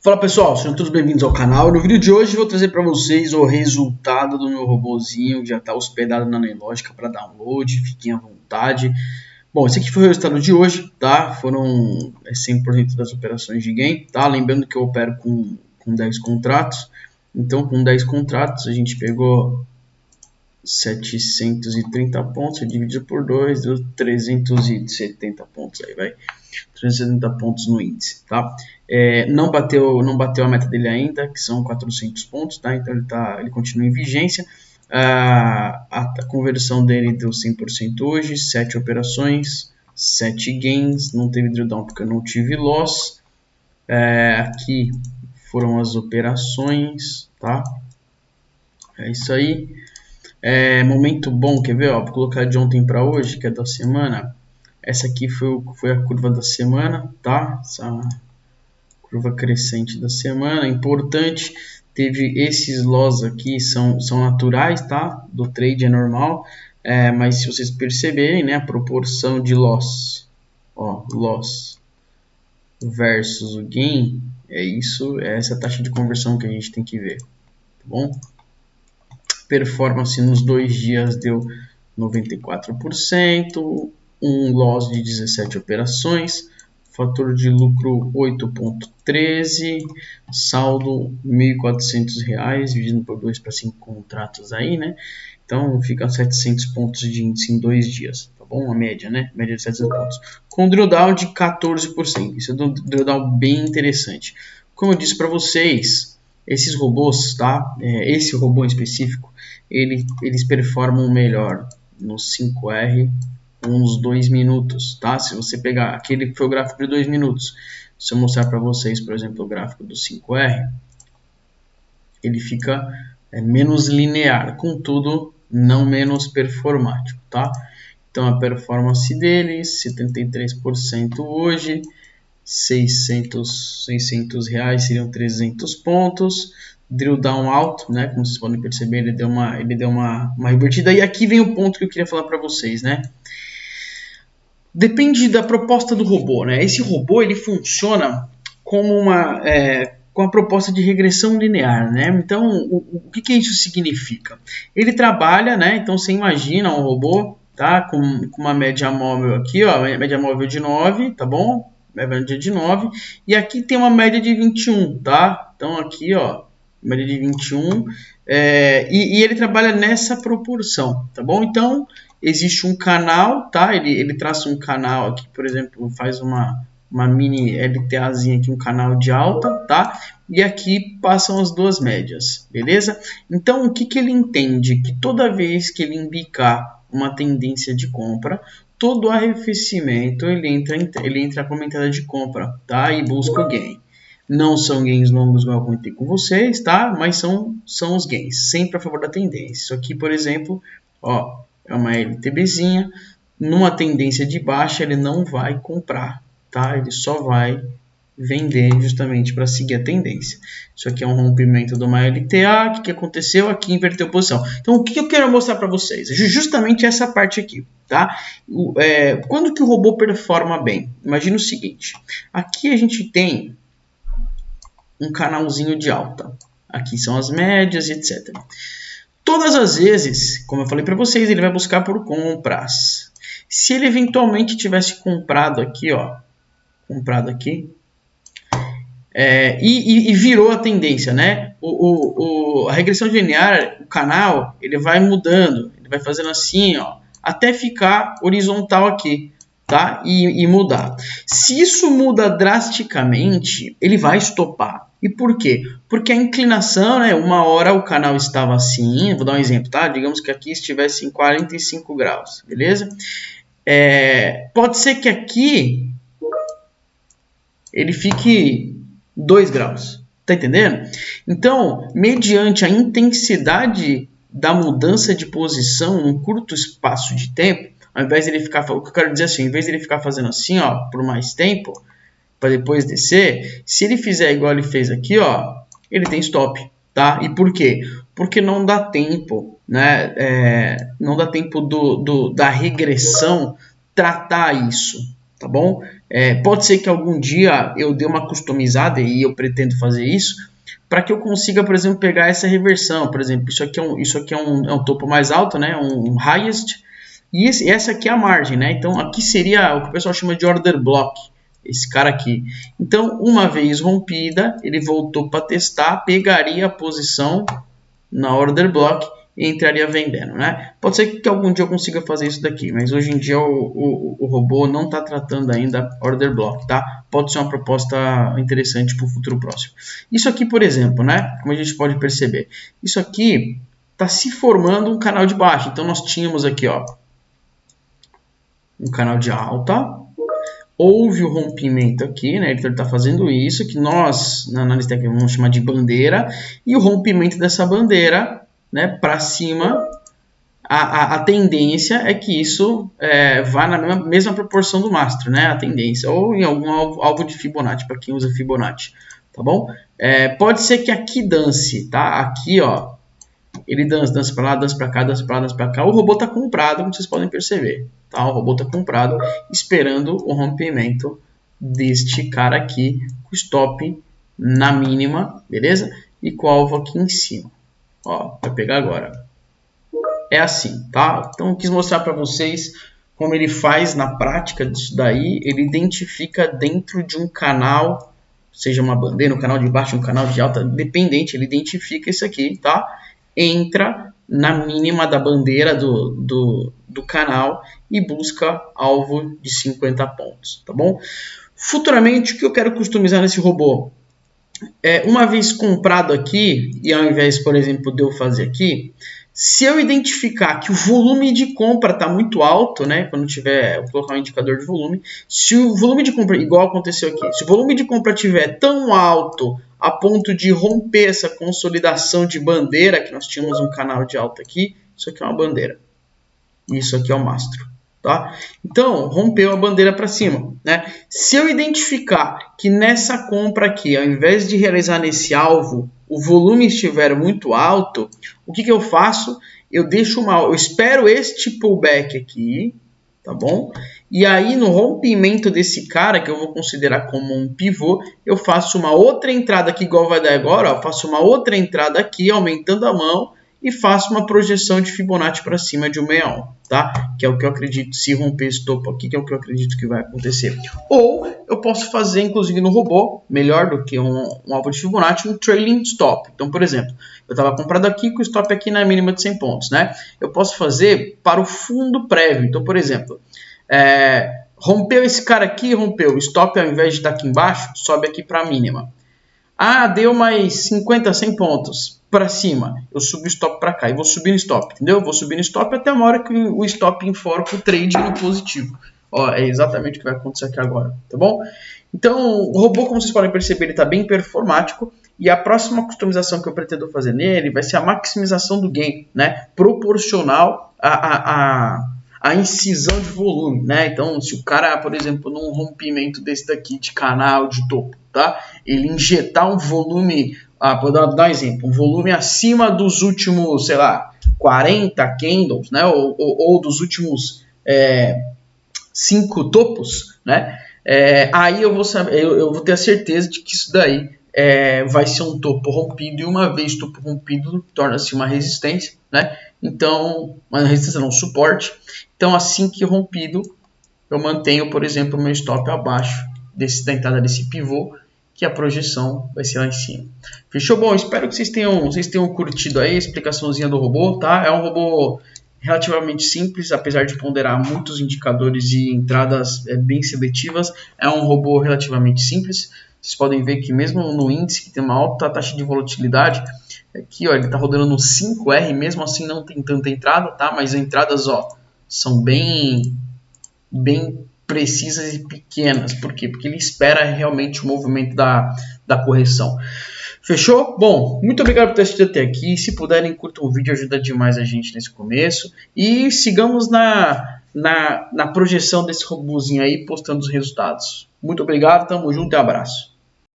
Fala pessoal, sejam todos bem-vindos ao canal. No vídeo de hoje eu vou trazer para vocês o resultado do meu robozinho que já está hospedado na Nelogica para download, fiquem à vontade. Bom, esse aqui foi o resultado de hoje, tá? Foram 100% das operações de game, tá? Lembrando que eu opero com 10 contratos, então com 10 contratos a gente pegou 730 pontos, dividido por 2, deu 370 pontos aí, vai. 370 pontos no índice, tá? Não bateu a meta dele ainda, que são 400 pontos, tá? Então ele continua em vigência. A conversão dele deu 100% hoje, 7 operações, 7 gains, não teve drawdown porque eu não tive loss. Aqui foram as operações, tá? É isso aí. Momento bom, quer ver? Ó, vou colocar de ontem para hoje, que é da semana. Essa aqui foi a curva da semana, tá? Essa curva crescente da semana. Importante, teve esses loss aqui, são naturais, tá? Do trade é normal. Mas se vocês perceberem, né? A proporção de loss, ó, loss versus o gain, é essa taxa de conversão que a gente tem que ver, tá bom? Performance nos 2 dias deu 94%, um loss de 17 operações, fator de lucro 8,13, saldo R$ 1.400, dividido por 2 para 5 contratos aí, né? Então fica 700 pontos de índice em 2 dias, tá bom? A média, né? Média de 700 pontos. Com drawdown de 14%, isso é um drawdown bem interessante. Como eu disse para vocês, esses robôs, tá? Esse robô em específico, eles performam melhor no 5R uns 2 minutos, tá? Se você pegar aquele que foi o gráfico de 2 minutos, se eu mostrar para vocês, por exemplo, o gráfico do 5R, ele fica menos linear, contudo, não menos performático, tá? Então a performance dele, 73% hoje, 600 reais seriam 300 pontos, drill down alto, né? Como vocês podem perceber, ele deu uma revertida. E aqui vem o ponto que eu queria falar para vocês, né? Depende da proposta do robô, né? Esse robô ele funciona como com a proposta de regressão linear, né? Então, o que isso significa? Ele trabalha, né? Então, você imagina um robô, tá? Com uma média móvel aqui, ó, média móvel de 9, tá bom? Média de 9, e aqui tem uma média de 21, tá? Então, aqui, ó, média de 21, e ele trabalha nessa proporção, tá bom? Então, existe um canal, tá? Ele traça um canal aqui, por exemplo, faz uma mini LTAzinha aqui, um canal de alta, tá? E aqui passam as duas médias, beleza? Então, o que ele entende? Que toda vez que ele indicar uma tendência de compra, todo arrefecimento ele entra como entrada de compra, tá? E busca o gain. Não são gains longos, como eu comentei com vocês, tá? Mas são os gains, sempre a favor da tendência. Isso aqui, por exemplo, ó, é uma LTBzinha, numa tendência de baixa ele não vai comprar, tá? Ele só vai vender justamente para seguir a tendência. Isso aqui é um rompimento de uma LTA, o que aconteceu? Aqui inverteu posição. Então o que eu quero mostrar para vocês? Justamente essa parte aqui, tá? Quando que o robô performa bem? Imagina o seguinte, aqui a gente tem um canalzinho de alta, aqui são as médias, etc. Todas as vezes, como eu falei para vocês, ele vai buscar por compras. Se ele eventualmente tivesse comprado aqui, ó, e virou a tendência, né? A regressão linear, o canal, ele vai mudando, ele vai fazendo assim, ó, até ficar horizontal aqui, tá? E mudar. Se isso muda drasticamente, ele vai estopar. E por quê? Porque a inclinação, né? Uma hora o canal estava assim, vou dar um exemplo, tá? Digamos que aqui estivesse em 45 graus, beleza? Pode ser que aqui ele fique 2 graus, tá entendendo? Então, mediante a intensidade da mudança de posição num curto espaço de tempo, ao invés de ele ficar, o que eu quero dizer assim, ao invés de ele ficar fazendo assim, ó, por mais tempo, para depois descer, se ele fizer igual ele fez aqui, ó, ele tem stop, tá? E por quê? Porque não dá tempo, né? Não dá tempo da regressão tratar isso, tá bom? Pode ser que algum dia eu dê uma customizada, e eu pretendo fazer isso, para que eu consiga, por exemplo, pegar essa reversão. Por exemplo, isso aqui é um topo mais alto, né? Um highest, e essa aqui é a margem, né? Então aqui seria o que o pessoal chama de order block, esse cara aqui. Então, uma vez rompida, ele voltou para testar, pegaria a posição na order block e entraria vendendo, né? Pode ser que algum dia eu consiga fazer isso daqui, mas hoje em dia o robô não está tratando ainda order block, tá? Pode ser uma proposta interessante para o futuro próximo. Isso aqui, por exemplo, né? Como a gente pode perceber, isso aqui está se formando um canal de baixa. Então nós tínhamos aqui, ó, um canal de alta. Houve o rompimento aqui, né? Ele está fazendo isso, que nós na análise técnica vamos chamar de bandeira, e o rompimento dessa bandeira, né, para cima, a tendência é que isso vá na mesma proporção do mastro, né? A tendência, ou em algum alvo de Fibonacci, para quem usa Fibonacci, tá bom? Pode ser que aqui dance, tá? Aqui, ó, ele dança para lá, dança para cá, dança para lá, dança para cá. O robô está comprado, como vocês podem perceber. Tá? O robô está comprado, esperando o rompimento deste cara aqui, com stop na mínima, beleza? E com o alvo aqui em cima. Ó, vai pegar agora. É assim, tá? Então, eu quis mostrar para vocês como ele faz na prática disso daí. Ele identifica dentro de um canal, seja uma bandeira, um canal de baixo, um canal de alta, independente, ele identifica isso aqui, tá? Entra na mínima da bandeira do canal e busca alvo de 50 pontos, tá bom? Futuramente, o que eu quero customizar nesse robô? Uma vez comprado aqui, e ao invés, por exemplo, de eu fazer aqui, se eu identificar que o volume de compra está muito alto, né? Quando tiver, vou colocar um indicador de volume. Se o volume de compra, igual aconteceu aqui, se o volume de compra estiver tão alto a ponto de romper essa consolidação de bandeira, que nós tínhamos um canal de alta aqui, isso aqui é uma bandeira. Isso aqui é o mastro. Tá? Então, rompeu a bandeira para cima, né? Se eu identificar que nessa compra aqui, ao invés de realizar nesse alvo, o volume estiver muito alto, o que eu faço? Eu espero este pullback aqui, tá bom? E aí, no rompimento desse cara, que eu vou considerar como um pivô, eu faço uma outra entrada aqui, igual vai dar agora, ó, faço uma outra entrada aqui, aumentando a mão, e faço uma projeção de Fibonacci para cima de 161, tá? Que é o que eu acredito, se romper esse topo aqui, que é o que eu acredito que vai acontecer. Ou eu posso fazer, inclusive no robô, melhor do que um alvo de Fibonacci, um trailing stop. Então, por exemplo, eu estava comprado aqui com o stop aqui na mínima de 100 pontos, né? Eu posso fazer para o fundo prévio. Então, por exemplo, rompeu esse cara aqui, rompeu. O stop, ao invés de estar aqui embaixo, sobe aqui para a mínima. Ah, deu mais 50, 100 pontos para cima. Eu subo o stop para cá e vou subir no stop, entendeu? Eu vou subir no stop até uma hora que o stop enforca o trade no positivo. Ó, é exatamente o que vai acontecer aqui agora, tá bom? Então, o robô, como vocês podem perceber, ele está bem performático. E a próxima customização que eu pretendo fazer nele vai ser a maximização do gain, né? Proporcional a incisão de volume, né? Então, se o cara, por exemplo, num rompimento desse daqui de canal de topo, tá? Ele injetar um volume, vou dar um exemplo, um volume acima dos últimos, sei lá, 40 candles, né? Ou dos últimos 5 topos, né? Aí eu vou ter a certeza de que isso daí vai ser um topo rompido, e uma vez topo rompido, torna-se uma resistência, né? Então, uma resistência não, suporte. Então, assim que rompido, eu mantenho, por exemplo, o meu stop abaixo da entrada desse pivô, que a projeção vai ser lá em cima. Fechou? Bom, espero que vocês tenham curtido aí a explicaçãozinha do robô, tá? É um robô relativamente simples, apesar de ponderar muitos indicadores e entradas bem seletivas. É um robô relativamente simples. Vocês podem ver que mesmo no índice, que tem uma alta taxa de volatilidade, aqui ó, ele está rodando no 5R, mesmo assim não tem tanta entrada, tá? Mas as entradas ó, são bem precisas e pequenas. Por quê? Porque ele espera realmente o movimento da correção. Fechou? Bom, muito obrigado por ter assistido até aqui. Se puderem, curtam o vídeo, ajuda demais a gente nesse começo. E sigamos na projeção desse robôzinho aí, postando os resultados. Muito obrigado, tamo junto e abraço.